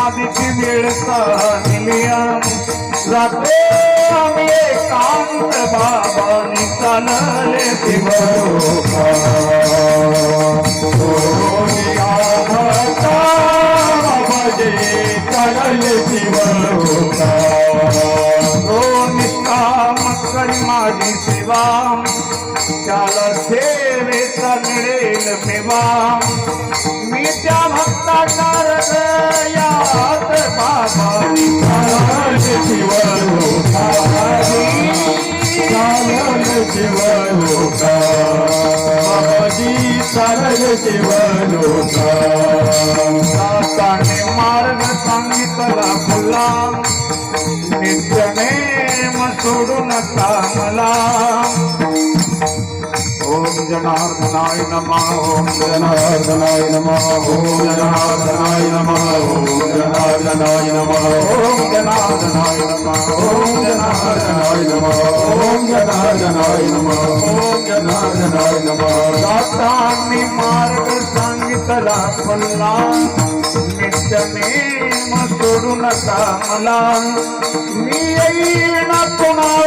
समाधीची वेळ चालल्या जाते आम्ही एकांत बाबांनी चालले शिवलोका बाबाजे चालले शिवलोका निष्काम करी माझी सेवा त्याला सेवेचा मिळेल मेवा मी त्या भक्ताच्या हृदयात बाबांनी चालले शिवलोका चालले शिवलोका बाबाजी चालले शिवलोका दाताने मार्ग सांगितला फुला नित्यने सोडू नका मला ओम जनार्दनाय नमः ओम जनार्दनाय नमः ओम जनार्दनाय नमः ओम जनार्दनाय नमः ओम जनार्दनाय नमः ओम जनार्दनाय नमः ओम जनार्दनाय नमः ओम जनार्दनाय नमः दातांनी मार्ग सांगितला फुला नित्यने सोडू नका मला मी येईन पुन्हा